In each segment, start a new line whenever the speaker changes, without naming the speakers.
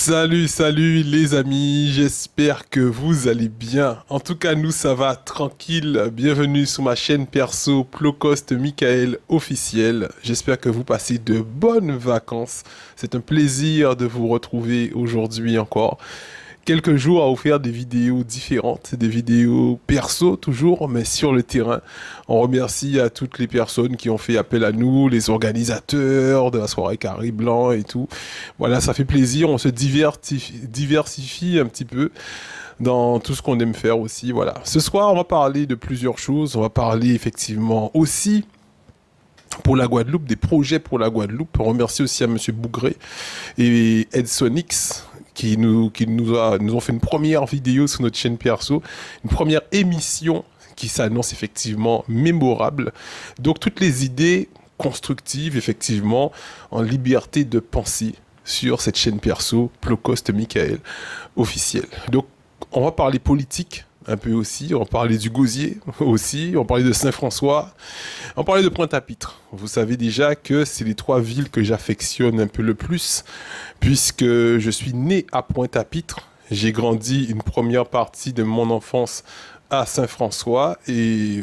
Salut les amis, j'espère que vous allez bien. En tout cas, nous ça va tranquille. Bienvenue sur ma chaîne perso Plocost Michael officiel. J'espère que vous passez de bonnes vacances. C'est un plaisir de vous retrouver aujourd'hui encore. Quelques jours à vous faire des vidéos différentes, des vidéos perso toujours, mais sur le terrain. On remercie à toutes les personnes qui ont fait appel à nous, les organisateurs de la soirée Carré Blanc et tout. Voilà, ça fait plaisir, on se diversifie un petit peu dans tout ce qu'on aime faire aussi. Voilà. Ce soir, on va parler de plusieurs choses. On va parler effectivement aussi pour la Guadeloupe, des projets pour la Guadeloupe. On remercie aussi à Monsieur Bougré et Edsonix nous ont fait une première vidéo sur notre chaîne perso, une première émission qui s'annonce effectivement mémorable. Donc toutes les idées constructives, effectivement, en liberté de penser sur cette chaîne perso, Plocost Michael officiel. Donc on va parler politique un peu aussi, on va parler du Gosier aussi, on va parler de Saint-François, on va parler de Pointe-à-Pitre. Vous savez déjà que c'est les trois villes que j'affectionne un peu le plus, puisque je suis né à Pointe-à-Pitre. J'ai grandi une première partie de mon enfance à Saint-François et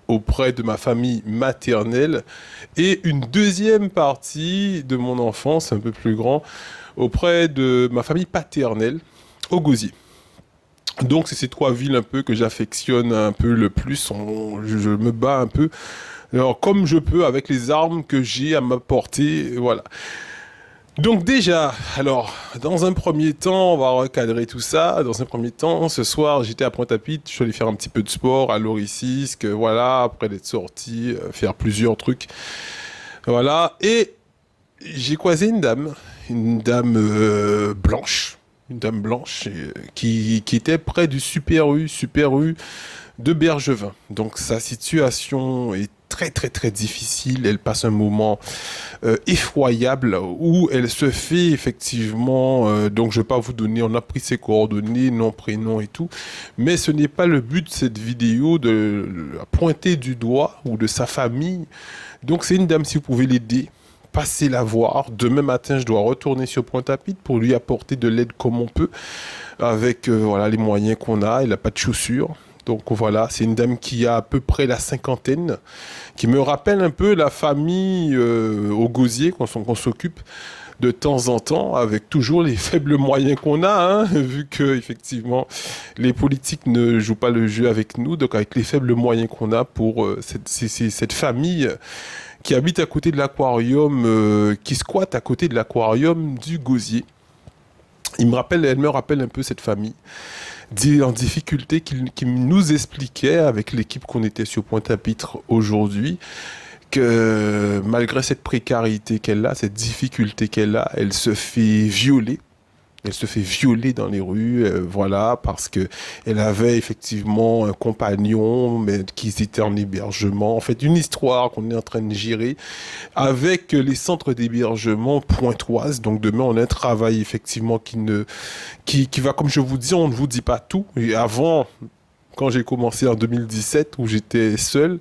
auprès de ma famille maternelle, et une deuxième partie de mon enfance, un peu plus grand, auprès de ma famille paternelle, au Gosier. Donc c'est ces trois villes un peu que j'affectionne un peu le plus. Je me bats un peu, alors comme je peux avec les armes que j'ai à ma portée, voilà. Donc déjà, alors dans un premier temps, on va recadrer tout ça. Dans un premier temps, ce soir j'étais à Pointe-à-Pitre, je suis allé faire un petit peu de sport à l'Oricisque, voilà, après d'être sorti, faire plusieurs trucs, voilà. Et j'ai croisé une dame blanche. Une dame blanche qui était près du Super U de Bergevin. Donc sa situation est très difficile. Elle passe un moment effroyable où elle se fait effectivement, donc je vais pas vous donner, on a pris ses coordonnées, nom, prénom et tout, mais ce n'est pas le but de cette vidéo de la pointer du doigt ou de sa famille. Donc c'est une dame, si vous pouvez l'aider, passer la voir. Demain matin, je dois retourner sur Pointe-à-Pitre pour lui apporter de l'aide comme on peut, avec voilà les moyens qu'on a. Elle n'a pas de chaussures. Donc voilà, c'est une dame qui a à peu près la cinquantaine, qui me rappelle un peu la famille au Gosier qu'on s'occupe de temps en temps, avec toujours les faibles moyens qu'on a, hein, vu que effectivement les politiques ne jouent pas le jeu avec nous, donc avec les faibles moyens qu'on a pour cette famille qui habite à côté de l'aquarium, qui squatte à côté de l'aquarium du Gosier. Elle me rappelle un peu cette famille en difficulté qui nous expliquait avec l'équipe qu'on était sur Pointe-à-Pitre aujourd'hui que malgré cette précarité qu'elle a, cette difficulté qu'elle a, elle se fait violer. Elle se fait violer dans les rues, voilà, parce que elle avait effectivement un compagnon, mais qui était en hébergement. En fait, une histoire qu'on est en train de gérer avec les centres d'hébergement pointoises. Donc demain, on a un travail effectivement qui va, comme je vous dis, on ne vous dit pas tout. Et avant, quand j'ai commencé en 2017, où j'étais seul,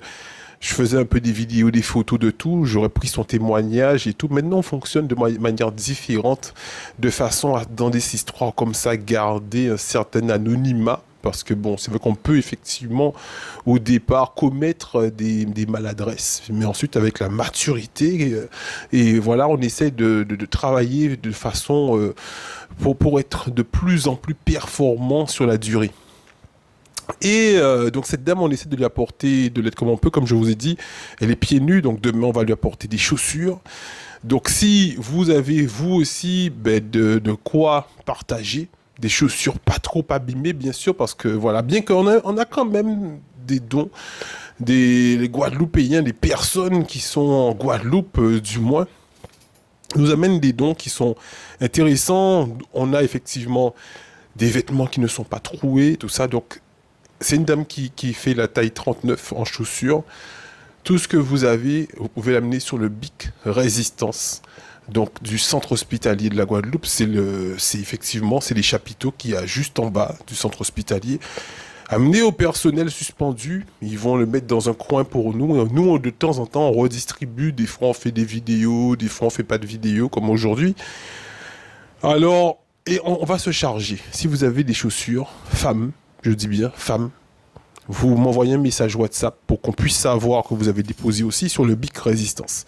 je faisais un peu des vidéos, des photos de tout, j'aurais pris son témoignage et tout. Maintenant, on fonctionne de manière différente, de façon à, dans des histoires comme ça, garder un certain anonymat. Parce que bon, c'est vrai qu'on peut effectivement, au départ, commettre des maladresses. Mais ensuite, avec la maturité, et voilà, on essaie de travailler de façon pour être de plus en plus performant sur la durée. Et donc cette dame, on essaie de lui apporter de l'aide comme on peut, comme je vous ai dit. Elle est pieds nus, donc demain on va lui apporter des chaussures. Donc si vous avez vous aussi de quoi partager, des chaussures pas trop abîmées bien sûr, parce que voilà, bien on a quand même des dons, les Guadeloupéens, des personnes qui sont en Guadeloupe du moins, nous amènent des dons qui sont intéressants. On a effectivement des vêtements qui ne sont pas troués, tout ça, donc c'est une dame qui fait la taille 39 en chaussures. Tout ce que vous avez, vous pouvez l'amener sur le BIC Résistance, donc du centre hospitalier de la Guadeloupe. C'est effectivement, c'est les chapiteaux qu'il y a juste en bas du centre hospitalier. Amenez au personnel suspendu, ils vont le mettre dans un coin pour nous. Nous, de temps en temps, on redistribue. Des fois, on fait des vidéos, des fois, on fait pas de vidéos, comme aujourd'hui. Alors, Et on va se charger. Si vous avez des chaussures, femmes, je dis bien femmes, vous m'envoyez un message WhatsApp pour qu'on puisse savoir que vous avez déposé aussi sur le Bic Résistance.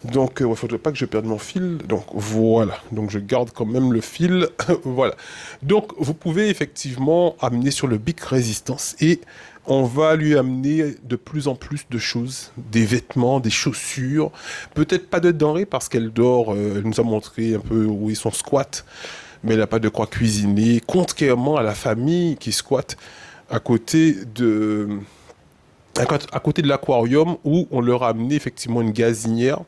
Donc, il ne faudrait pas que je perde mon fil. Donc, voilà. Donc, je garde quand même le fil. Voilà. Donc, vous pouvez effectivement amener sur le Bic Résistance et on va lui amener de plus en plus de choses. Des vêtements, des chaussures. Peut-être pas de denrées parce qu'elle dort. Elle nous a montré un peu où est son squat. Mais elle n'a pas de quoi cuisiner. Contrairement à la famille qui squatte à côté de l'aquarium où on leur a amené effectivement une gazinière.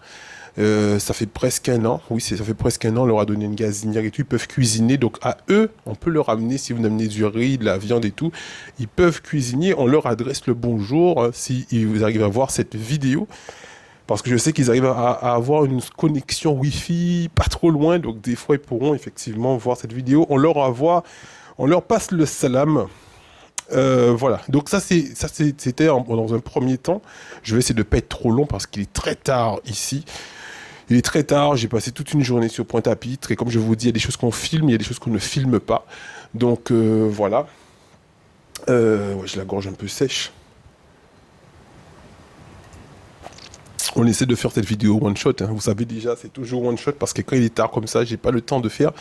Ça fait presque un an, oui, ça fait presque un an, on leur a donné une gazinière et tout, ils peuvent cuisiner, donc à eux, on peut leur amener, si vous amenez du riz, de la viande et tout, ils peuvent cuisiner, on leur adresse le bonjour, hein, si vous arrivez à voir cette vidéo, parce que je sais qu'ils arrivent à avoir une connexion Wi-Fi pas trop loin, donc des fois ils pourront effectivement voir cette vidéo, on leur passe le salam. Voilà, donc c'était dans un premier temps. Je vais essayer de ne pas être trop long parce qu'il est très tard ici. Il est très tard, j'ai passé toute une journée sur Pointe-à-Pitre et comme je vous dis, il y a des choses qu'on filme, il y a des choses qu'on ne filme pas. Donc voilà. Ouais, j'ai la gorge un peu sèche. On essaie de faire cette vidéo one shot, hein. Vous savez déjà, c'est toujours one shot parce que quand il est tard comme ça, j'ai pas le temps de faire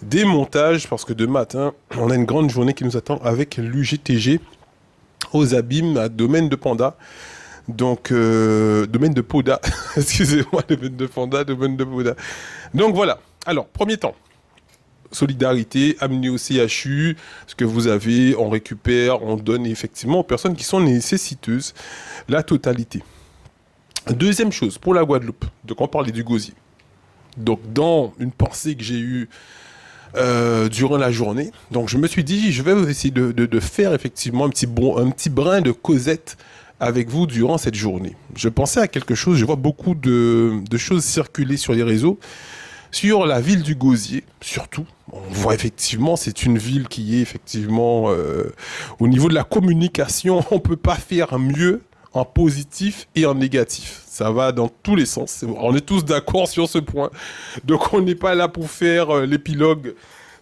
des montages parce que de matin, on a une grande journée qui nous attend avec l'UGTG aux abîmes à Domaine de Panda. Donc, Domaine de Poda, excusez-moi, Domaine de Panda, Domaine de Poda. Donc voilà, alors, premier temps, solidarité, amener au CHU, ce que vous avez, on récupère, on donne effectivement aux personnes qui sont nécessiteuses la totalité. Deuxième chose, pour la Guadeloupe, donc on parlait du gosier. Donc dans une pensée que j'ai eue durant la journée. Donc je me suis dit, je vais essayer de faire effectivement un petit brin de causette avec vous durant cette journée. Je pensais à quelque chose, je vois beaucoup de choses circuler sur les réseaux, sur la ville du Gosier, surtout. On voit effectivement, c'est une ville qui est effectivement, au niveau de la communication, on ne peut pas faire mieux en positif et en négatif. Ça va dans tous les sens. On est tous d'accord sur ce point. Donc on n'est pas là pour faire l'épilogue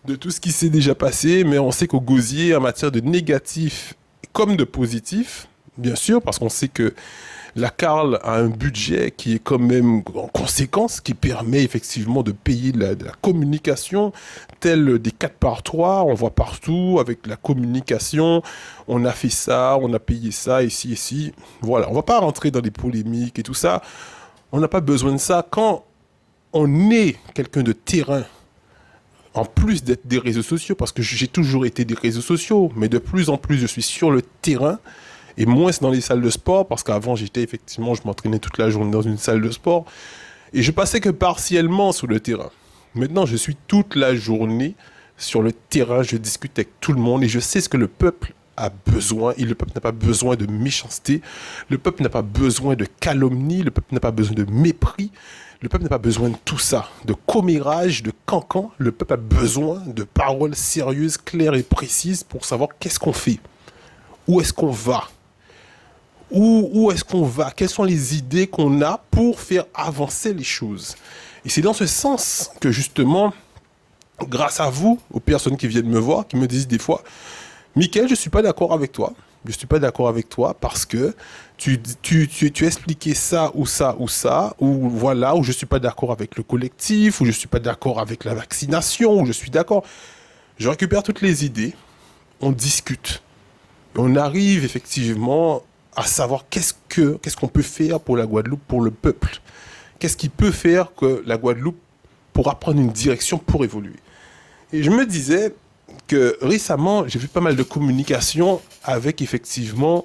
de tout ce qui s'est déjà passé, mais on sait qu'au Gosier, en matière de négatif comme de positif, bien sûr, parce qu'on sait que la CARL a un budget qui est quand même en conséquence, qui permet effectivement de payer de la communication, tel des 4x3, on voit partout avec la communication, on a fait ça, on a payé ça, ici. Voilà, on va pas rentrer dans des polémiques et tout ça, on n'a pas besoin de ça. Quand on est quelqu'un de terrain, en plus d'être des réseaux sociaux, parce que j'ai toujours été des réseaux sociaux, mais de plus en plus je suis sur le terrain, et moins dans les salles de sport, parce qu'avant j'étais effectivement, je m'entraînais toute la journée dans une salle de sport, et je passais que partiellement sur le terrain. Maintenant je suis toute la journée sur le terrain, je discute avec tout le monde, et je sais ce que le peuple a besoin, et le peuple n'a pas besoin de méchanceté, le peuple n'a pas besoin de calomnie, le peuple n'a pas besoin de mépris, le peuple n'a pas besoin de tout ça, de commérage, de cancan, le peuple a besoin de paroles sérieuses, claires et précises pour savoir qu'est-ce qu'on fait, où est-ce qu'on va. Où est-ce qu'on va? Quelles sont les idées qu'on a pour faire avancer les choses? Et c'est dans ce sens que justement, grâce à vous, aux personnes qui viennent me voir, qui me disent des fois, Mickaël, je ne suis pas d'accord avec toi. Je ne suis pas d'accord avec toi parce que tu expliquais ça, ou voilà, ou je ne suis pas d'accord avec le collectif, ou je ne suis pas d'accord avec la vaccination, ou je suis d'accord. Je récupère toutes les idées, on discute, on arrive effectivement à savoir qu'est-ce qu'on peut faire pour la Guadeloupe, pour le peuple. Qu'est-ce qui peut faire que la Guadeloupe pourra prendre une direction pour évoluer. Et je me disais que récemment, j'ai vu pas mal de communication avec effectivement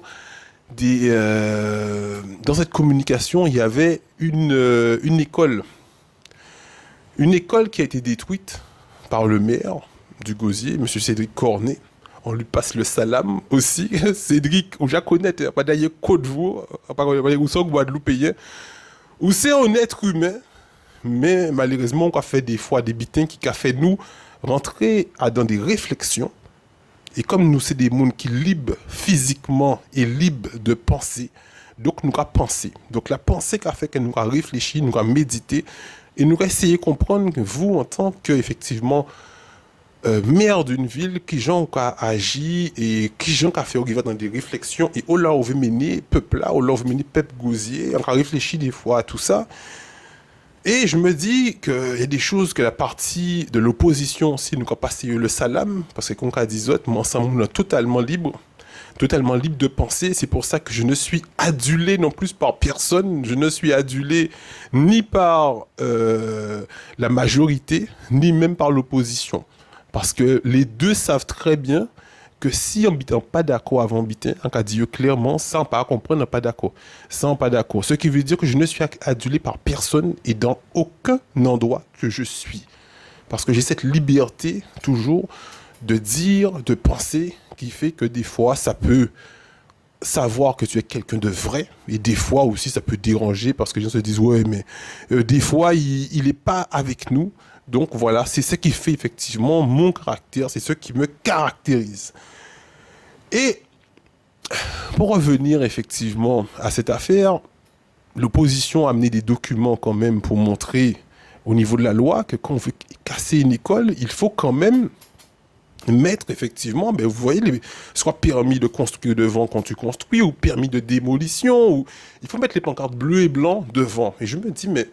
dans cette communication, il y avait une école. Une école qui a été détruite par le maire du Gosier, M. Cédric Cornet. On lui passe le salam aussi. Cédric, ou Jaconet, pas d'ailleurs Côte d'Ivoire, pas où sont Guadeloupéens, où c'est un être humain, mais malheureusement, on a fait des fois des bitins qui a fait nous rentrer dans des réflexions. Et comme nous, c'est des mondes qui libres physiquement et libres de penser, donc nous avons pensé. Donc la pensée qu'a fait que nous avons réfléchi, nous avons médité, et nous avons essayé de comprendre que vous, en tant que, effectivement, maire d'une ville qui gens a agi et qui gens a fait au dans des réflexions et au là on veut mener peuple là, au là on veut mener peuple gosier, on a réfléchi des fois à tout ça. Et je me dis qu'il y a des choses que la partie de l'opposition aussi nous a passé le salam, parce que comme on dit autres, moi ensemble on est totalement libre de penser. C'est pour ça que je ne suis adulé non plus par personne. Je ne suis adulé ni par la majorité, ni même par l'opposition. Parce que les deux savent très bien que si on n'est pas d'accord avant habiter, on a dit clairement, sans pas comprendre, on n'est pas d'accord. Sans pas d'accord. Ce qui veut dire que je ne suis adulé par personne et dans aucun endroit que je suis. Parce que j'ai cette liberté, toujours, de dire, de penser, qui fait que des fois, ça peut savoir que tu es quelqu'un de vrai, et des fois aussi, ça peut déranger, parce que les gens se disent, ouais, mais des fois, il n'est pas avec nous. Donc voilà, c'est ce qui fait effectivement mon caractère, c'est ce qui me caractérise. Et pour revenir effectivement à cette affaire, l'opposition a amené des documents quand même pour montrer au niveau de la loi que quand on veut casser une école, il faut quand même mettre effectivement, ben vous voyez, soit permis de construire devant quand tu construis, ou permis de démolition, ou il faut mettre les pancartes bleues et blancs devant. Et je me dis, mais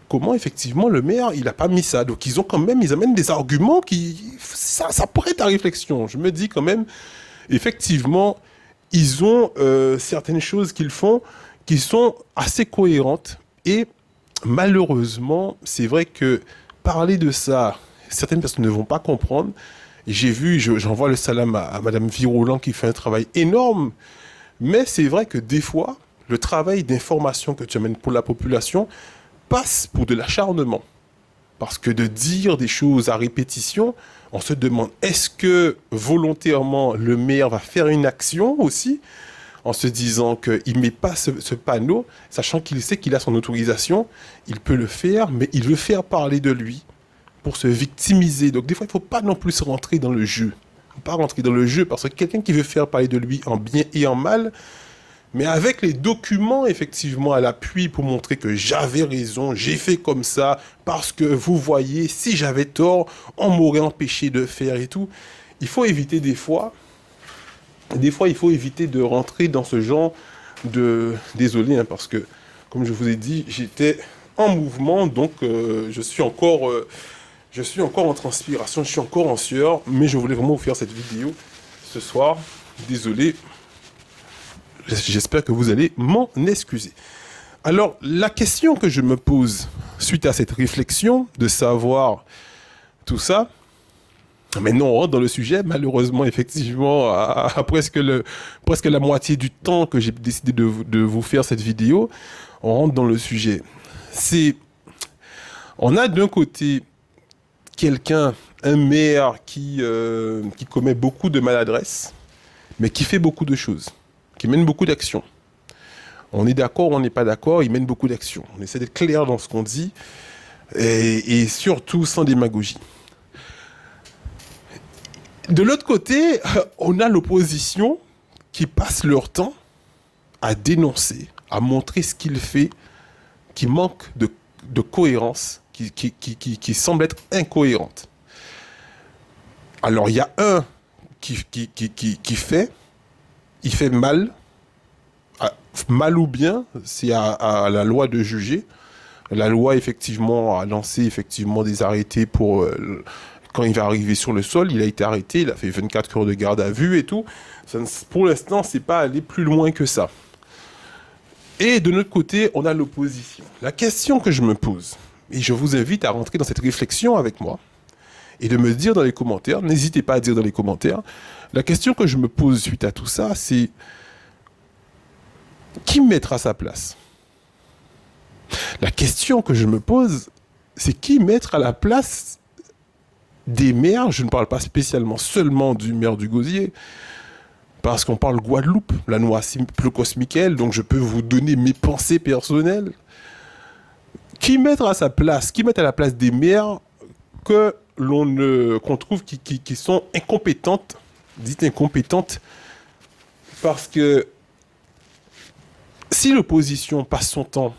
comment effectivement le maire, il n'a pas mis ça? Donc ils amènent des arguments ça pourrait être à réflexion. Je me dis quand même, effectivement, ils ont certaines choses qu'ils font qui sont assez cohérentes. Et malheureusement, c'est vrai que parler de ça, certaines personnes ne vont pas comprendre. J'ai vu, j'envoie le salam à Madame Virolan qui fait un travail énorme. Mais c'est vrai que des fois, le travail d'information que tu amènes pour la population passe pour de l'acharnement. Parce que de dire des choses à répétition, on se demande, est-ce que volontairement le maire va faire une action aussi, en se disant qu'il ne met pas ce panneau, sachant qu'il sait qu'il a son autorisation, il peut le faire, mais il veut faire parler de lui pour se victimiser. Donc des fois, il ne faut pas non plus rentrer dans le jeu. Il ne faut pas rentrer dans le jeu, parce que quelqu'un qui veut faire parler de lui en bien et en mal, mais avec les documents, effectivement, à l'appui pour montrer que j'avais raison, j'ai fait comme ça, parce que vous voyez, si j'avais tort, on m'aurait empêché de faire et tout. Il faut éviter des fois, il faut éviter de rentrer dans ce genre de... Désolé, hein, parce que, comme je vous ai dit, j'étais en mouvement, donc je suis encore en transpiration, je suis encore en sueur, mais je voulais vraiment vous faire cette vidéo ce soir. Désolé. J'espère que vous allez m'en excuser. Alors, la question que je me pose suite à cette réflexion de savoir tout ça, maintenant on rentre dans le sujet, malheureusement, effectivement, à presque la moitié du temps que j'ai décidé de vous faire cette vidéo, on rentre dans le sujet. On a d'un côté quelqu'un, un maire qui commet beaucoup de maladresse, mais qui fait beaucoup de choses, qui mène beaucoup d'actions. On est d'accord ou on n'est pas d'accord, il mène beaucoup d'actions. On essaie d'être clair dans ce qu'on dit, et surtout sans démagogie. De l'autre côté, on a l'opposition qui passe leur temps à dénoncer, à montrer ce qu'il fait, qui manque de cohérence, qui semble être incohérente. Alors, il y a un qui fait, il fait mal ou bien, c'est à la loi de juger. La loi, effectivement, a lancé effectivement des arrêtés pour... quand il va arriver sur le sol, il a été arrêté, il a fait 24 heures de garde à vue et tout. Pour l'instant, c'est pas aller plus loin que ça. Et de notre côté, on a l'opposition. La question que je me pose, et je vous invite à rentrer dans cette réflexion avec moi, et de me dire dans les commentaires, n'hésitez pas à dire dans les commentaires, la question que je me pose suite à tout ça, c'est qui mettra sa place? La question que je me pose, c'est qui mettre à la place des maires? Je ne parle pas spécialement seulement du maire du Gosier, parce qu'on parle Guadeloupe, la Noacie Plocos-Michael, donc je peux vous donner mes pensées personnelles. Qui mettre à sa place? Qui mettre à la place des maires qu'on trouve qui sont incompétentes, dites incompétentes, parce que si l'opposition passe son temps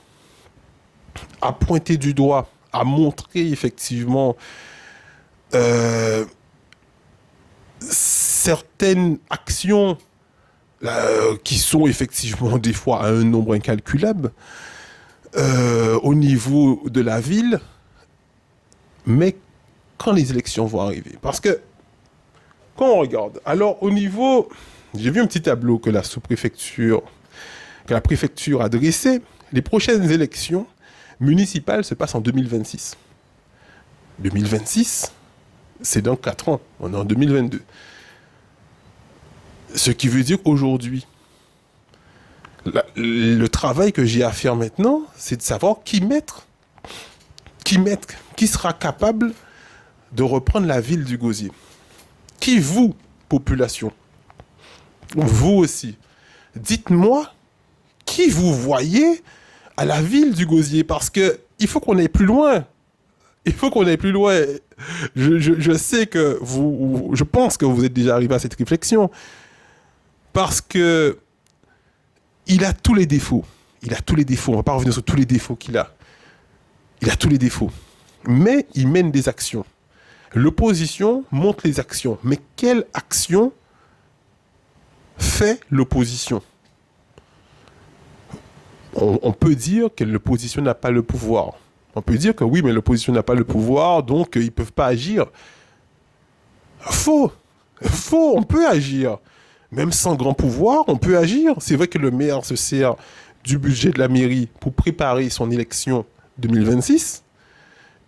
à pointer du doigt, à montrer effectivement certaines actions qui sont effectivement des fois à un nombre incalculable au niveau de la ville, mais quand les élections vont arriver. Parce que, quand on regarde, alors au niveau, j'ai vu un petit tableau que la sous-préfecture, que la préfecture a dressé, les prochaines élections municipales se passent en 2026. 2026, c'est dans 4 ans, on est en 2022. Ce qui veut dire qu'aujourd'hui, le travail que j'ai à faire maintenant, c'est de savoir qui sera capable de reprendre la ville du Gosier. Qui, vous, population, vous aussi, dites-moi qui vous voyez à la ville du Gosier, parce que il faut qu'on aille plus loin. Il faut qu'on aille plus loin. Je sais que je pense que vous êtes déjà arrivé à cette réflexion, parce que il a tous les défauts. Il a tous les défauts. On va pas revenir sur tous les défauts qu'il a. Il a tous les défauts. Mais il mène des actions. L'opposition montre les actions. Mais quelle action fait l'opposition ? On peut dire que l'opposition n'a pas le pouvoir. On peut dire que oui, mais l'opposition n'a pas le pouvoir, donc ils ne peuvent pas agir. Faux. Faux, on peut agir. Même sans grand pouvoir, on peut agir. C'est vrai que le maire se sert du budget de la mairie pour préparer son élection 2026.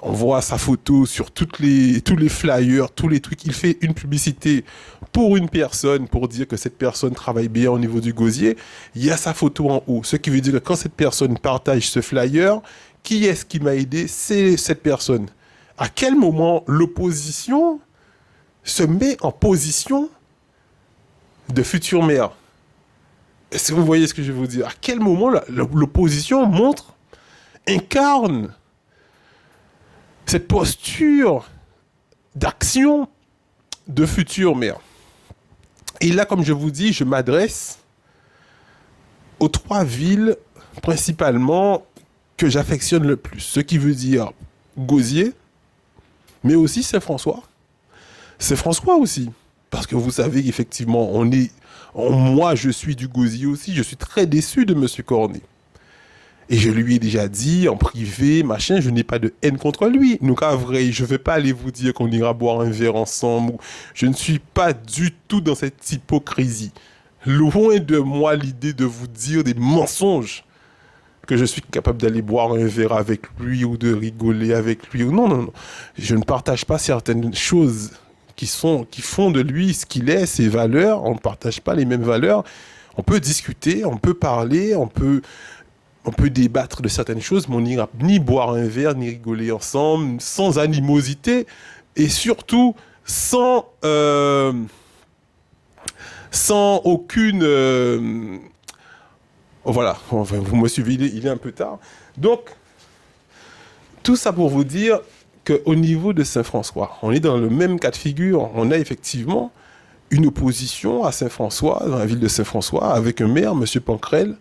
On voit sa photo sur tous les flyers, tous les trucs. Il fait une publicité pour une personne, pour dire que cette personne travaille bien au niveau du Gosier. Il y a sa photo en haut. Ce qui veut dire que quand cette personne partage ce flyer, qui est-ce qui m'a aidé ? C'est cette personne. À quel moment l'opposition se met en position de futur maire ? Est-ce que vous voyez ce que je veux vous dire ? À quel moment l'opposition incarne cette posture d'action de futur maire. Et là, comme je vous dis, je m'adresse aux 3 villes principalement que j'affectionne le plus. Ce qui veut dire Gosier, mais aussi Saint-François. Saint-François aussi. Parce que vous savez qu'effectivement, moi, je suis du Gosier aussi. Je suis très déçu de M. Cornet. Et je lui ai déjà dit en privé, machin, je n'ai pas de haine contre lui. Donc, à vrai, je ne vais pas aller vous dire qu'on ira boire un verre ensemble. Je ne suis pas du tout dans cette hypocrisie. Loin de moi l'idée de vous dire des mensonges, que je suis capable d'aller boire un verre avec lui ou de rigoler avec lui. Non, non, non. Je ne partage pas certaines choses qui font de lui ce qu'il est, ses valeurs. On ne partage pas les mêmes valeurs. On peut discuter, on peut parler, on peut débattre de certaines choses, mais on n'ira ni boire un verre, ni rigoler ensemble, sans animosité, et surtout sans aucune... Voilà, vous me suivez, il est un peu tard. Donc, tout ça pour vous dire qu'au niveau de Saint-François, on est dans le même cas de figure. On a effectivement une opposition à Saint-François, dans la ville de Saint-François, avec un maire, M. Pancrel,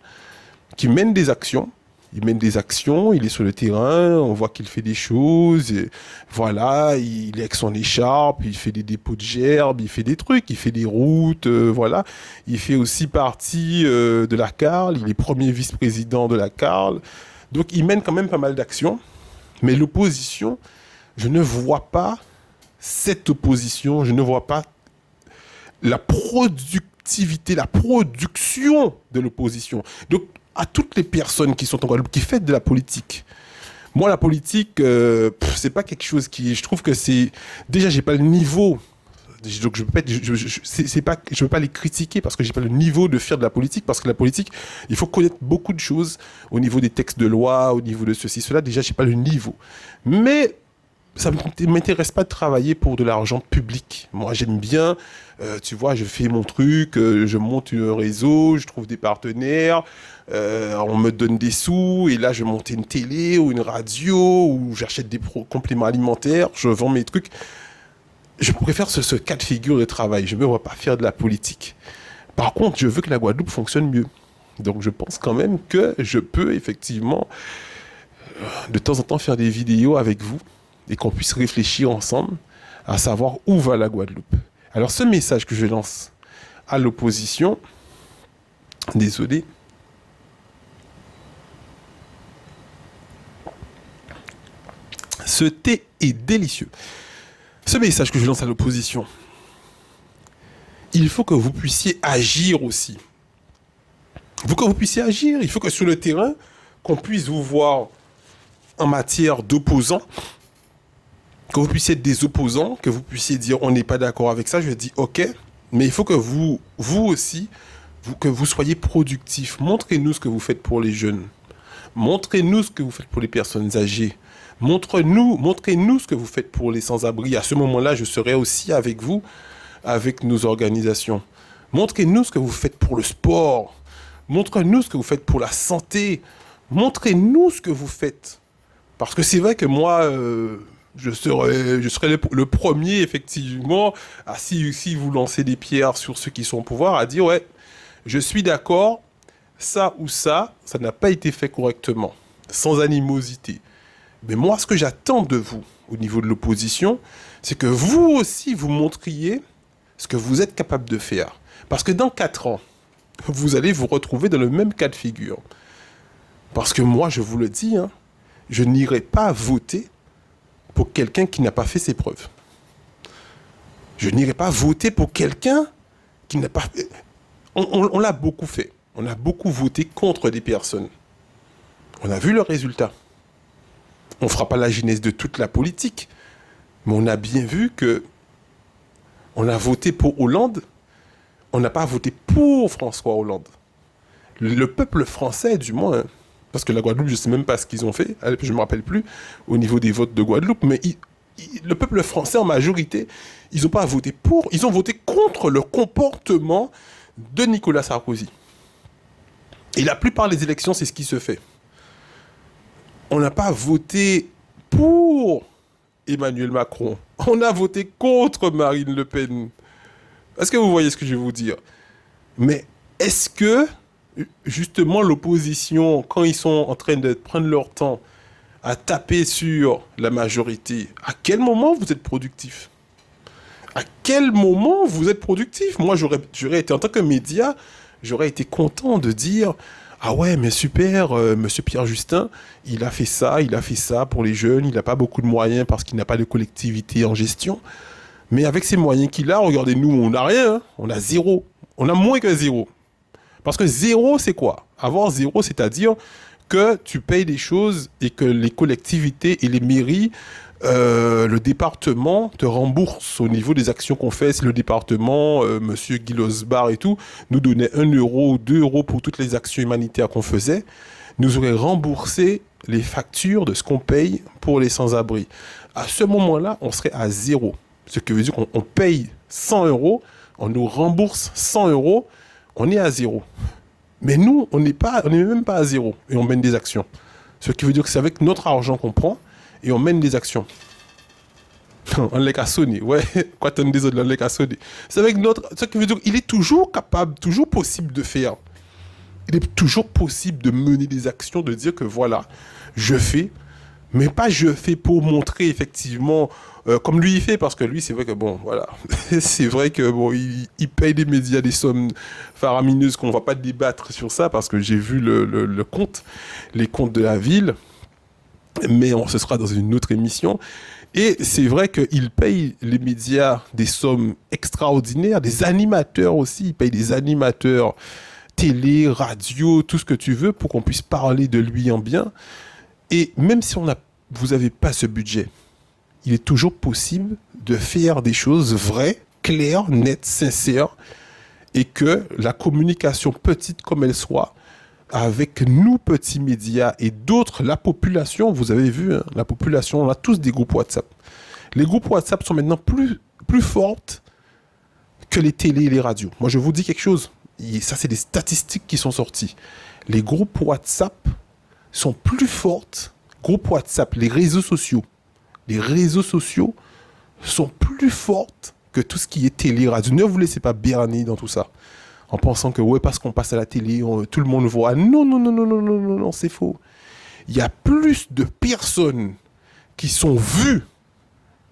qui mène des actions. Il mène des actions, il est sur le terrain, on voit qu'il fait des choses, et voilà, il est avec son écharpe, il fait des dépôts de gerbes, il fait des trucs, il fait des routes, voilà. Il fait aussi partie de la CARL, il est premier vice-président de la CARL. Donc il mène quand même pas mal d'actions, mais l'opposition, je ne vois pas cette opposition, je ne vois pas la productivité, la production de l'opposition. Donc, à toutes les personnes qui sont en Guadeloupe, qui font de la politique. Moi, la politique, c'est pas quelque chose qui... Je trouve que c'est... Déjà, j'ai pas le niveau. Donc, je veux pas les critiquer parce que j'ai pas le niveau de faire de la politique. Parce que la politique, il faut connaître beaucoup de choses au niveau des textes de loi, au niveau de ceci, cela. Déjà, j'ai pas le niveau. Mais ça ne m'intéresse pas de travailler pour de l'argent public. Moi, j'aime bien, tu vois, je fais mon truc, je monte un réseau, je trouve des partenaires, on me donne des sous, et là, je monte une télé ou une radio, ou j'achète des compléments alimentaires, je vends mes trucs. Je préfère ce cas de figure de travail. Je ne me vois pas faire de la politique. Par contre, je veux que la Guadeloupe fonctionne mieux. Donc, je pense quand même que je peux effectivement, de temps en temps, faire des vidéos avec vous, et qu'on puisse réfléchir ensemble à savoir où va la Guadeloupe. Alors ce message que je lance à l'opposition, désolé, ce thé est délicieux. Ce message que je lance à l'opposition, il faut que vous puissiez agir aussi. Il faut que vous puissiez agir. Il faut que sur le terrain, qu'on puisse vous voir en matière d'opposants, que vous puissiez être des opposants, que vous puissiez dire on n'est pas d'accord avec ça. Je dis ok, mais il faut que vous aussi, que vous soyez productifs. Montrez-nous ce que vous faites pour les jeunes. Montrez-nous ce que vous faites pour les personnes âgées. Montrez-nous ce que vous faites pour les sans-abri. À ce moment-là, je serai aussi avec vous, avec nos organisations. Montrez-nous ce que vous faites pour le sport. Montrez-nous ce que vous faites pour la santé. Montrez-nous ce que vous faites. Parce que c'est vrai que moi, je serai le premier, effectivement, si vous lancez des pierres sur ceux qui sont au pouvoir, à dire, ouais, je suis d'accord, ça ou ça n'a pas été fait correctement, sans animosité. Mais moi, ce que j'attends de vous, au niveau de l'opposition, c'est que vous aussi, vous montriez ce que vous êtes capable de faire. Parce que dans 4 ans, vous allez vous retrouver dans le même cas de figure. Parce que moi, je vous le dis, hein, je n'irai pas voter pour quelqu'un qui n'a pas fait ses preuves. Je n'irai pas voter pour quelqu'un qui n'a pas... On l'a beaucoup fait. On a beaucoup voté contre des personnes. On a vu le résultat. On ne fera pas la genèse de toute la politique, mais on a bien vu que on a voté pour Hollande, on n'a pas voté pour François Hollande. Le peuple français, du moins, parce que la Guadeloupe, je ne sais même pas ce qu'ils ont fait, je ne me rappelle plus, au niveau des votes de Guadeloupe, mais le peuple français, en majorité, ils n'ont pas voté pour, ils ont voté contre le comportement de Nicolas Sarkozy. Et la plupart des élections, c'est ce qui se fait. On n'a pas voté pour Emmanuel Macron. On a voté contre Marine Le Pen. Est-ce que vous voyez ce que je vais vous dire? Mais est-ce que, justement, l'opposition, quand ils sont en train de prendre leur temps à taper sur la majorité, à quel moment vous êtes productif? À quel moment vous êtes productif? Moi, j'aurais été, en tant que média, j'aurais été content de dire... Ah ouais, mais super, monsieur Pierre Justin, il a fait ça pour les jeunes, il n'a pas beaucoup de moyens parce qu'il n'a pas de collectivité en gestion. Mais avec ces moyens qu'il a, regardez-nous, on n'a rien, hein, on a zéro. On a moins que zéro. Parce que zéro, c'est quoi? Avoir zéro, c'est-à-dire que tu payes des choses et que les collectivités et les mairies, le département te rembourse au niveau des actions qu'on fait. Si le département, monsieur Guy Losbar et tout, nous donnait 1 euro ou 2 euros pour toutes les actions humanitaires qu'on faisait, nous aurait remboursé les factures de ce qu'on paye pour les sans-abri. À ce moment-là, on serait à zéro. Ce qui veut dire qu'on paye 100 euros, on nous rembourse 100 euros, on est à zéro. Mais nous, on n'est même pas à zéro et on mène des actions. Ce qui veut dire que c'est avec notre argent qu'on prend et on mène des actions. On l'a qu'à sonner, ouais. Quoi, t'en désolé, on l'a qu'à sonner. C'est avec notre... Ce qui veut dire qu'il est toujours capable, toujours possible de faire. Il est toujours possible de mener des actions, de dire que voilà, je fais, mais pas je fais pour montrer effectivement, comme lui il fait, parce que lui, c'est vrai que bon, voilà. C'est vrai que bon, il paye des médias des sommes faramineuses qu'on ne va pas débattre sur ça, parce que j'ai vu le compte, les comptes de la ville. Mais ce sera dans une autre émission. Et c'est vrai qu'il paye les médias des sommes extraordinaires, des animateurs aussi, il paye des animateurs télé, radio, tout ce que tu veux pour qu'on puisse parler de lui en bien. Et même si vous n'avez pas ce budget, il est toujours possible de faire des choses vraies, claires, nettes, sincères, et que la communication, petite comme elle soit, avec nous, petits médias, et d'autres, la population, vous avez vu, hein, la population, on a tous des groupes WhatsApp. Les groupes WhatsApp sont maintenant plus fortes que les télés et les radios. Moi, je vous dis quelque chose, et ça, c'est des statistiques qui sont sorties. Les groupes WhatsApp sont plus fortes, groupes WhatsApp, les réseaux sociaux sont plus fortes que tout ce qui est télé, radio. Ne vous laissez pas berner dans tout ça. En pensant que, ouais, parce qu'on passe à la télé, tout le monde voit. Non, c'est faux. Il y a plus de personnes qui sont vues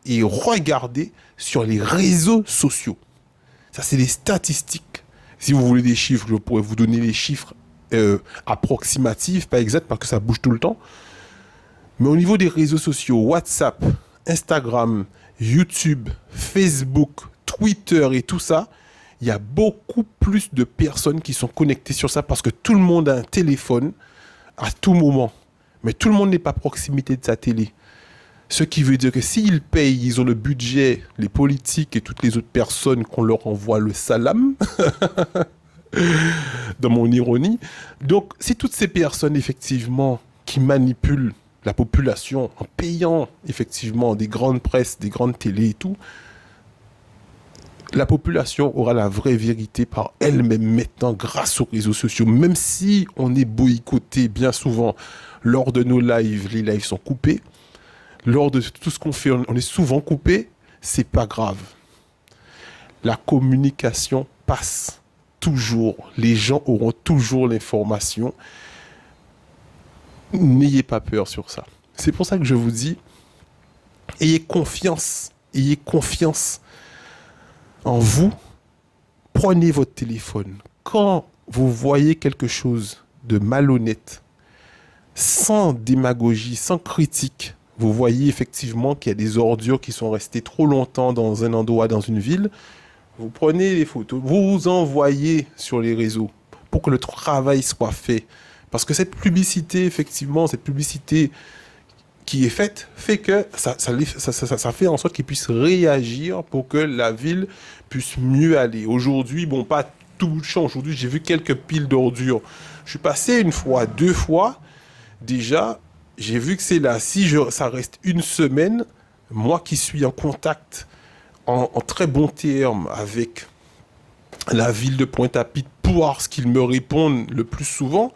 et regardées sur les réseaux sociaux. Ça, c'est des statistiques. Si vous voulez des chiffres, je pourrais vous donner les chiffres approximatifs, pas exacts, parce que ça bouge tout le temps. Mais au niveau des réseaux sociaux, WhatsApp, Instagram, YouTube, Facebook, Twitter et tout ça, il y a beaucoup plus de personnes qui sont connectées sur ça parce que tout le monde a un téléphone à tout moment. Mais tout le monde n'est pas à proximité de sa télé. Ce qui veut dire que s'ils payent, ils ont le budget, les politiques et toutes les autres personnes qu'on leur envoie le salam, dans mon ironie. Donc, c'est toutes ces personnes, effectivement, qui manipulent la population en payant, effectivement, des grandes presses, des grandes télés et tout, la population aura la vraie vérité par elle-même maintenant grâce aux réseaux sociaux. Même si on est boycotté bien souvent lors de nos lives, les lives sont coupés. Lors de tout ce qu'on fait, on est souvent coupé. C'est pas grave. La communication passe toujours. Les gens auront toujours l'information. N'ayez pas peur sur ça. C'est pour ça que je vous dis, ayez confiance. Ayez confiance en vous. Prenez votre téléphone. Quand vous voyez quelque chose de malhonnête, sans démagogie, sans critique, vous voyez effectivement qu'il y a des ordures qui sont restées trop longtemps dans un endroit, dans une ville, vous prenez les photos, vous envoyez sur les réseaux pour que le travail soit fait. Parce que cette publicité, effectivement, cette publicité qui est faite, fait que ça fait en sorte qu'ils puissent réagir pour que la ville puisse mieux aller. Aujourd'hui, bon, pas tout change. Aujourd'hui, j'ai vu quelques piles d'ordures. Je suis passé une fois, deux fois. Déjà, j'ai vu que c'est là. Si ça reste une semaine, moi qui suis en contact, en très bon terme avec la ville de Pointe-à-Pitre pour voir ce qu'ils me répondent le plus souvent,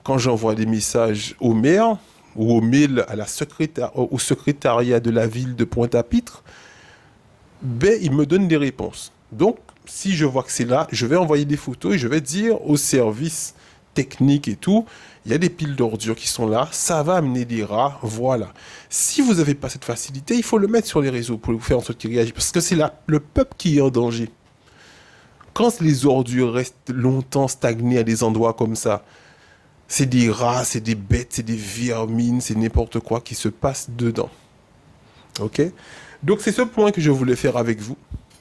quand j'envoie des messages au maire ou au mail à au secrétariat de la ville de Pointe-à-Pitre, ben, ils me donnent des réponses. Donc, si je vois que c'est là, je vais envoyer des photos et je vais dire au service technique et tout, il y a des piles d'ordures qui sont là, ça va amener des rats, voilà. Si vous n'avez pas cette facilité, il faut le mettre sur les réseaux pour vous faire en sorte qu'ils réagissent, parce que c'est le peuple qui est en danger. Quand les ordures restent longtemps stagnées à des endroits comme ça, c'est des rats, c'est des bêtes, c'est des vermines, c'est n'importe quoi qui se passe dedans. Ok? Donc c'est ce point que je voulais faire avec vous,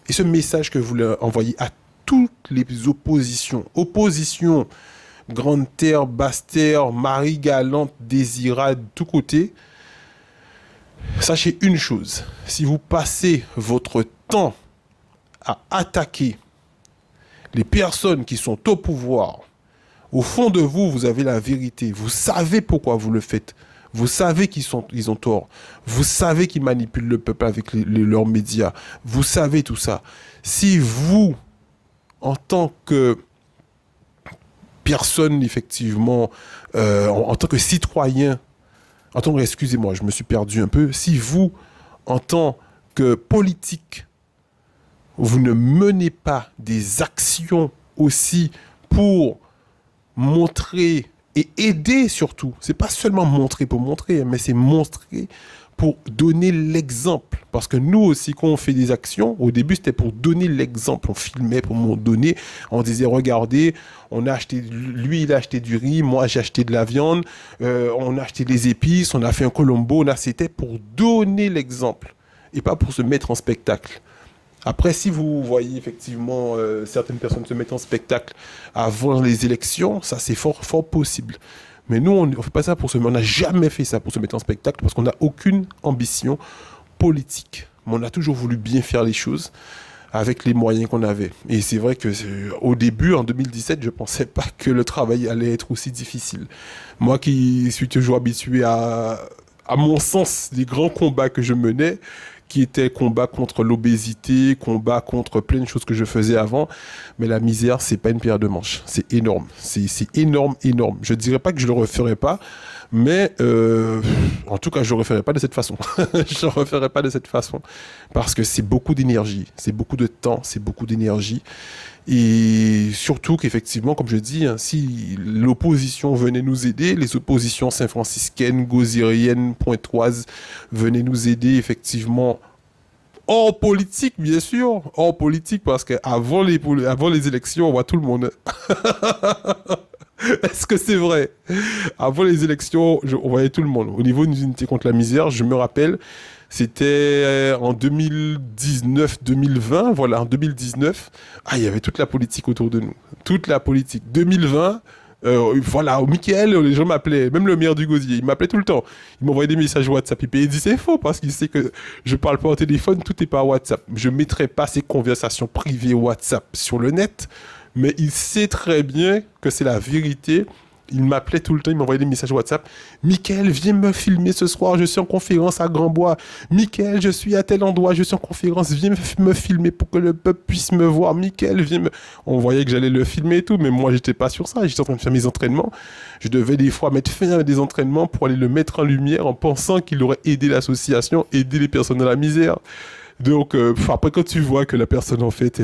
et ce message que je voulais envoyer à toutes les oppositions. Opposition, Grande Terre, Basse Terre, Marie Galante, Désirade, tout côté. Sachez une chose, si vous passez votre temps à attaquer les personnes qui sont au pouvoir, au fond de vous, vous avez la vérité. Vous savez pourquoi vous le faites. Vous savez qu'ils ont tort. Vous savez qu'ils manipulent le peuple avec leurs médias. Vous savez tout ça. Si vous, en tant que personne, effectivement, en tant que citoyen, excusez-moi, je me suis perdu un peu. Si vous, en tant que politique, vous ne menez pas des actions aussi pour montrer et aider surtout, c'est pas seulement montrer pour montrer, mais c'est montrer pour donner l'exemple. Parce que nous aussi, quand on fait des actions, au début, c'était pour donner l'exemple. On filmait pour me donner. On disait, regardez, on a acheté, lui, il a acheté du riz, moi, j'ai acheté de la viande, on a acheté des épices, on a fait un colombo. C'était pour donner l'exemple et pas pour se mettre en spectacle. Après, si vous voyez effectivement certaines personnes se mettre en spectacle avant les élections, ça c'est fort, fort possible. Mais nous, on ne fait pas ça on n'a jamais fait ça pour se mettre en spectacle parce qu'on n'a aucune ambition politique. Mais on a toujours voulu bien faire les choses avec les moyens qu'on avait. Et c'est vrai que au début, en 2017, je ne pensais pas que le travail allait être aussi difficile. Moi qui suis toujours habitué à mon sens, des grands combats que je menais, qui était combat contre l'obésité, combat contre plein de choses que je faisais avant. Mais la misère, c'est pas une pierre de manche. C'est énorme. C'est énorme, énorme. Je dirais pas que je le referai pas, mais en tout cas, je le referai pas de cette façon. Je le referai pas de cette façon. Parce que c'est beaucoup d'énergie, c'est beaucoup de temps, c'est beaucoup d'énergie. Et surtout qu'effectivement, comme je dis, hein, si l'opposition venait nous aider, les oppositions saint-franciscaines, gozériennes, pointoises venaient nous aider effectivement Hors politique, bien sûr. Hors politique, parce qu'avant les élections, on voit tout le monde. Est-ce que c'est vrai? Avant les élections, on voyait tout le monde. Au niveau d'une unité contre la misère, je me rappelle, c'était en 2019-2020, voilà, en 2019. Ah, il y avait toute la politique autour de nous. Toute la politique. 2020, voilà, au Michael, les gens m'appelaient, même le maire du Gosier, il m'appelait tout le temps. Il m'envoyait des messages WhatsApp. Il dit c'est faux parce qu'il sait que je parle pas au téléphone, tout est par WhatsApp. Je mettrai pas ces conversations privées WhatsApp sur le net, mais il sait très bien que c'est la vérité. Il m'appelait tout le temps, il m'envoyait des messages WhatsApp. Michael, viens me filmer ce soir, je suis en conférence à Grandbois. Michael, je suis à tel endroit, je suis en conférence, viens me filmer pour que le peuple puisse me voir. Michael, viens me... On voyait que j'allais le filmer et tout, mais moi, j'étais pas sur ça. J'étais en train de faire mes entraînements. Je devais des fois mettre fin à des entraînements pour aller le mettre en lumière en pensant qu'il aurait aidé l'association, aidé les personnes dans la misère. Donc, après, quand tu vois que la personne, en fait,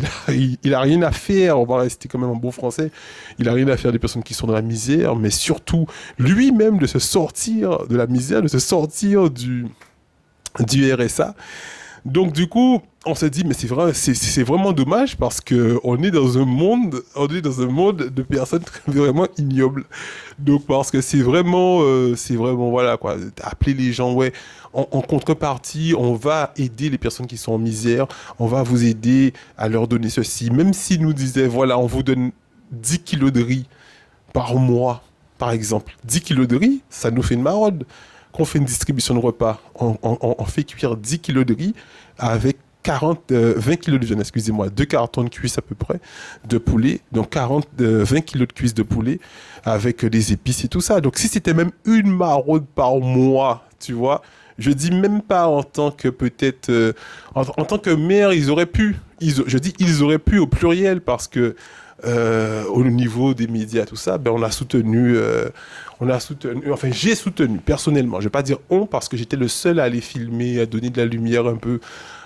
il a rien à faire, on va rester quand même en bon français, il a rien à faire des personnes qui sont dans la misère, mais surtout, lui-même, de se sortir de la misère, de se sortir du RSA. Donc, du coup, on se dit, mais c'est vrai, c'est vraiment dommage parce que on est dans un monde de personnes vraiment ignobles. Donc, parce que c'est vraiment, voilà, quoi. Appeler les gens, ouais, en contrepartie, on va aider les personnes qui sont en misère, on va vous aider à leur donner ceci. Même s'ils nous disaient, voilà, on vous donne 10 kilos de riz par mois, par exemple. 10 kilos de riz, ça nous fait une maraude. Quand on fait une distribution de repas, on fait cuire 10 kilos de riz avec 20 kilos de viande, excusez-moi, 2 cartons de cuisse à peu près de poulet, donc 20 kilos de cuisse de poulet avec des épices et tout ça. Donc si c'était même une maraude par mois, tu vois, je dis même pas en tant que peut-être, en tant que maire, ils auraient pu, ils auraient pu au pluriel parce que au niveau des médias, tout ça, ben on a soutenu, enfin j'ai soutenu personnellement, je vais pas dire on parce que j'étais le seul à aller filmer, à donner de la lumière un peu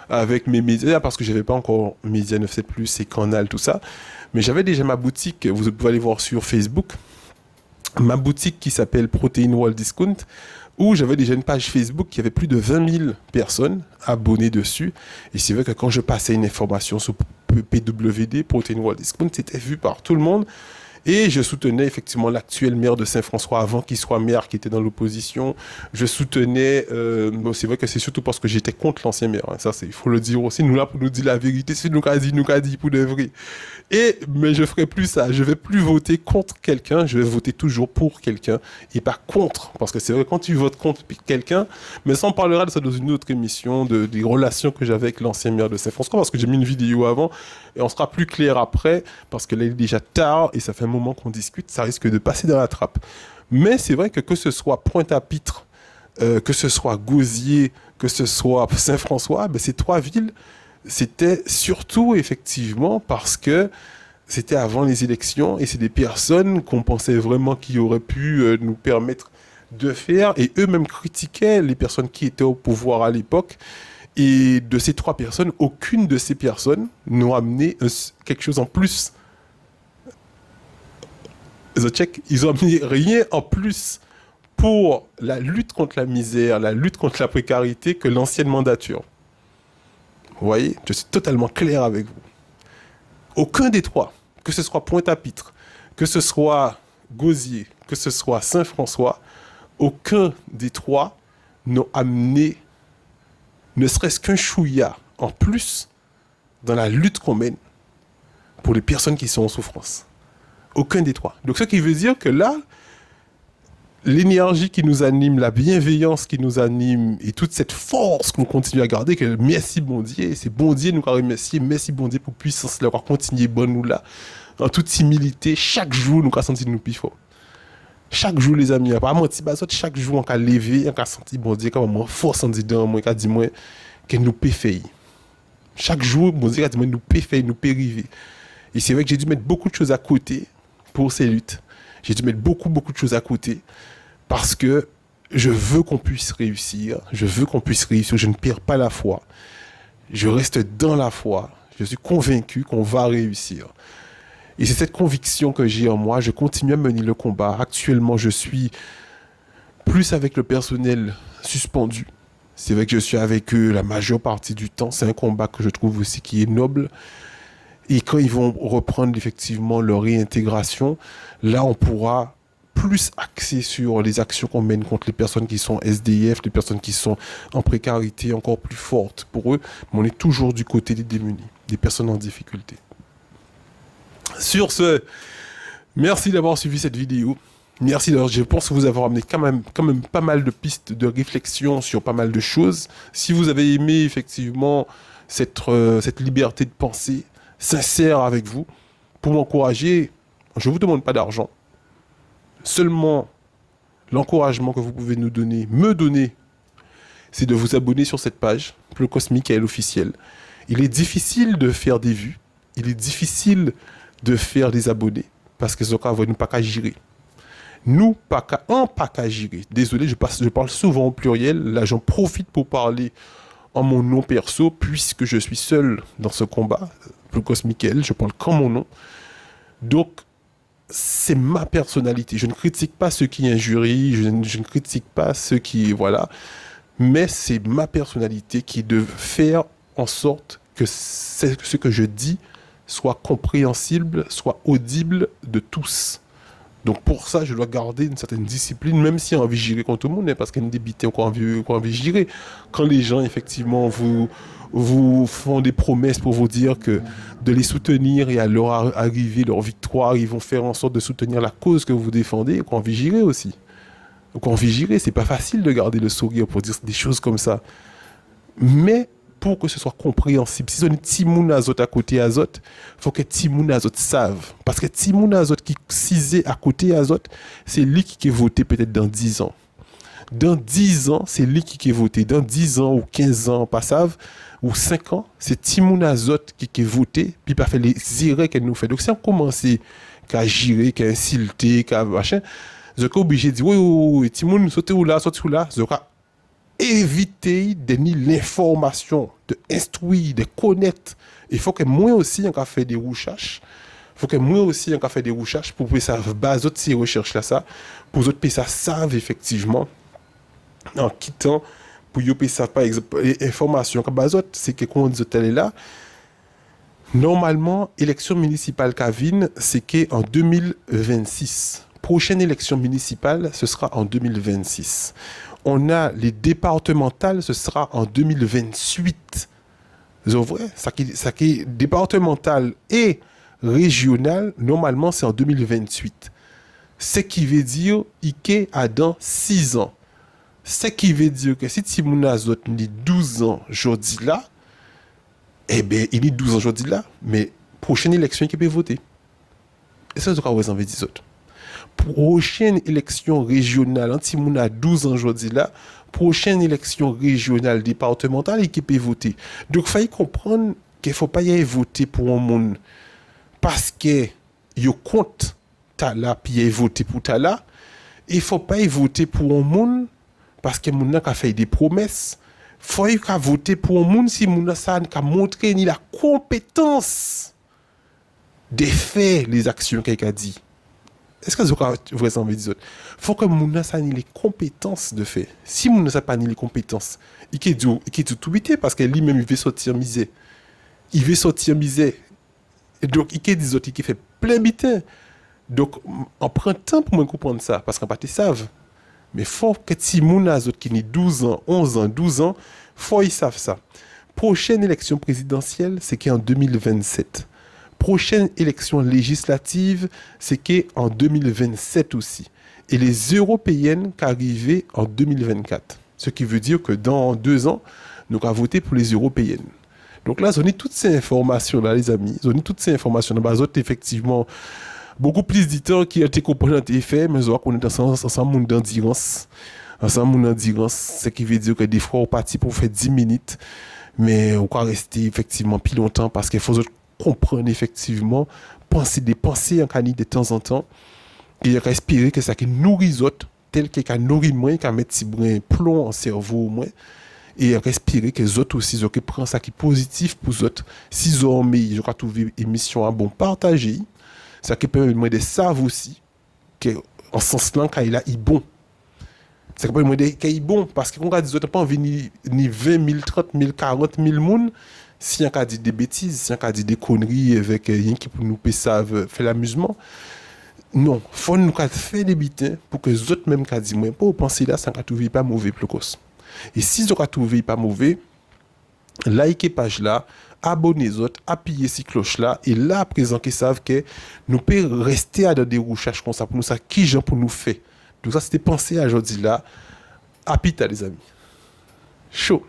avec mes médias parce que j'avais pas encore Média 97+, et Canal, tout ça, mais j'avais déjà ma boutique, vous pouvez aller voir sur Facebook, ma boutique qui s'appelle Protein World Discount, où j'avais déjà une page Facebook qui avait plus de 20 000 personnes abonnées dessus. Et c'est vrai que quand je passais une information sur PWD, Protein World Discount, c'était vu par tout le monde. Et je soutenais effectivement l'actuel maire de Saint-François avant qu'il soit maire, qui était dans l'opposition. Je soutenais, bon, c'est vrai que c'est surtout parce que j'étais contre l'ancien maire. Hein. Ça, il faut le dire aussi. Nous là, pour nous dire la vérité, c'est nous qu'a dit pour de vrai. Mais je ferai plus ça. Je vais plus voter contre quelqu'un. Je vais voter toujours pour quelqu'un et pas contre. Parce que c'est vrai, quand tu votes contre quelqu'un, mais ça, on parlera de ça dans une autre émission, des relations que j'avais avec l'ancien maire de Saint-François, parce que j'ai mis une vidéo avant et on sera plus clair après, parce que là, il est déjà tard et ça fait un moment qu'on discute, ça risque de passer dans la trappe. Mais c'est vrai que ce soit Pointe-à-Pitre, que ce soit Gosier, que ce soit Saint-François, ben, ces trois villes, c'était surtout effectivement parce que c'était avant les élections et c'est des personnes qu'on pensait vraiment qui auraient pu nous permettre de faire et eux-mêmes critiquaient les personnes qui étaient au pouvoir à l'époque. Et de ces trois personnes, aucune de ces personnes n'ont amené quelque chose en plus. Ils ont amené rien en plus pour la lutte contre la misère, la lutte contre la précarité que l'ancienne mandature. Vous voyez, je suis totalement clair avec vous. Aucun des trois, que ce soit Pointe-à-Pitre, que ce soit Gosier, que ce soit Saint-François, aucun des trois n'ont amené ne serait-ce qu'un chouïa en plus dans la lutte qu'on mène pour les personnes qui sont en souffrance. Aucun des trois. Donc ce qui veut dire que là, l'énergie qui nous anime, la bienveillance qui nous anime et toute cette force qu'on continue à garder, que merci bon Dieu, c'est bon Dieu nous a remercié, merci bon Dieu pour puissance, leur continuer bon nous là, en toute humilité, chaque jour nous avons senti nous plus fort. Chaque jour les amis, pas menti bazot, chaque jour on a levé, on a senti bon Dieu comme moi force en disant moi qu'a dit moi que nous peut faire. Chaque jour bon Dieu a dit moi nous peut faire, nous peut arriver. Et c'est vrai que j'ai dû mettre beaucoup de choses à côté pour ces luttes. J'ai dû mettre beaucoup de choses à côté parce que je veux qu'on puisse réussir, je ne perds pas la foi. Je reste dans la foi, je suis convaincu qu'on va réussir. Et c'est cette conviction que j'ai en moi, je continue à mener le combat. Actuellement, je suis plus avec le personnel suspendu C'est vrai que je suis avec eux la majeure partie du temps. C'est un combat que je trouve aussi qui est noble. Et quand ils vont reprendre effectivement leur réintégration, là, on pourra plus axer sur les actions qu'on mène contre les personnes qui sont SDF, les personnes qui sont en précarité encore plus forte pour eux. Mais on est toujours du côté des démunis, des personnes en difficulté. Sur ce, merci d'avoir suivi cette vidéo. Merci d'avoir, je pense que vous avez amené quand même pas mal de pistes de réflexion sur pas mal de choses. Si vous avez aimé effectivement cette liberté de penser sincère avec vous, pour m'encourager, je ne vous demande pas d'argent. Seulement l'encouragement que vous pouvez nous donner, me donner, c'est de vous abonner sur cette page, Plocos Michael officiel. Il est difficile de faire des vues, il est difficile de faire des abonnés, parce que ce cas va nous pas qu'à gérer. Nous, pas qu'à gérer. Désolé, je parle souvent au pluriel, là j'en profite pour parler en mon nom perso, puisque je suis seul dans ce combat, Plocos Michael, je parle qu'en mon nom. Donc, c'est ma personnalité. Je ne critique pas ceux qui injurient, je ne critique pas ceux qui... Voilà. Mais c'est ma personnalité qui est de faire en sorte que ce que je dis soit compréhensible, soit audible de tous. Donc pour ça, je dois garder une certaine discipline, même si on a envie de gérer contre tout le monde, hein, parce qu'il y a une débité qu'on a envie de gérer. Quand les gens, effectivement, vous font des promesses pour vous dire que de les soutenir et à leur arrivée, leur victoire, ils vont faire en sorte de soutenir la cause que vous défendez, qu'on a envie de gérer aussi. Donc on a envie de gérer, c'est pas facile de garder le sourire pour dire des choses comme ça. Mais pour que ce soit compréhensible, si on est Timoun Azot à côté Azot, il faut que Timoun Azot savent. Parce que Timoun Azot qui cisait à côté Azot, c'est lui qui est voté peut-être dans 10 ans. Dans 10 ans, c'est lui qui est voté. Dans 10 ans ou 15 ans, pas savent, ou 5 ans, c'est Timoun Azot qui est voté, puis pas fait les erreurs qu'elle nous fait. Donc si on commence qu'à girer, qu'à insulter, qu'à machin, je suis obligé de dire, oui, Timoun, sautez où là, je vais éviter de nier l'information, de instruire, de connaître. Il faut que moi aussi, on fait des recherches. Il faut que moi aussi, on fait des recherches pour que ça base ces recherches-là, ça, pour que ça savent effectivement, en quittant, pour que ça, par exemple, l'information que base c'est que quand on dit est là, normalement, élection municipale Kavin, c'est qu'en 2026. Prochaine élection municipale, ce sera en 2026. On a les départementales, ce sera en 2028. C'est vrai, ça qui est départemental et régional, normalement, c'est en 2028. Ce qui veut dire Ike a dans 6 ans. Ce qui veut dire que si Timouna Azot dit 12 ans aujourd'hui là, eh bien, il est 12 ans aujourd'hui là, mais prochaine élection, il peut voter. Et ça, c'est ce qu'on veut dire. Prochaine élection régionale, Antimoun a 12 ans aujourd'hui là, prochaine élection régionale départementale, l'équipe est votée. Donc, il faut comprendre qu'il ne faut pas y aller voter pour un monde parce que il compte Tala, puis il voté pour Tala. Il ne faut pas y voter pour un monde parce que moun a fait des promesses. Il faut y voter pour un monde si moun a montré ni la compétence de faire les actions qu'il a dit. Est-ce que vous avez dit? Il faut que Mouna ait les compétences de faire. Si Mouna n'a pas les compétences, il est tout bité parce que lui-même, il veut sortir misère. Il veut sortir misère. Et donc, il dit autres, il fait plein bitin. Donc, on prend temps pour me comprendre ça parce qu'on ne savent. Mais il faut que si Mouna qui a 12 ans, 11 ans, 12 ans, il faut qu'ils savent ça. Prochaine élection présidentielle, c'est qu'en 2027. Prochaine élection législative, c'est qu'en 2027 aussi. Et les européennes qui arrivent en 2024. Ce qui veut dire que dans 2 ans, nous allons voter pour les européennes. Donc là, on a toutes ces informations-là, les amis. On a toutes ces informations. Bah, effectivement, beaucoup plus d'éditeurs qui ont été compris dans tes faits, mais on est dans un monde d'endurance. Dans un monde d'endurance, ce qui veut dire que des fois, on partit pour faire 10 minutes, mais on va rester effectivement plus longtemps parce qu'il faut comprendre effectivement, penser des pensées en canine de temps en temps, et respirer que ça qui nourrit autres, tel que ça nourrit moins, qui met petit brin plomb en cerveau au moins, et respirer que les autres aussi, ils prennent ça qui est positif pour les autres. Si ils ont mis, je crois, trouver émission à bon partager, ça qui permet de savoir aussi, que en ce sens-là, quand il est bon. C'est que moi des est bon parce que quand on dit pas envie ni 20 000, 30 000, 40 000 moun si on a dit des bêtises, si on a dit des conneries avec rien qui pour nous faire l'amusement. Non, faut nous faire des bitins pour que les autres même qui dit moi pas penser là ça va trouver pas mauvais Plocos. Et si vous trouvé pas mauvais, likez page là, abonnez les autres, appuyez ces cloches là et là à présent qu'ils savent que nous pouvons rester à des recherches comme ça pour nous ça qui gens pour nous faire. Donc ça c'était penser à aujourd'hui là. À pita les amis. Chaud.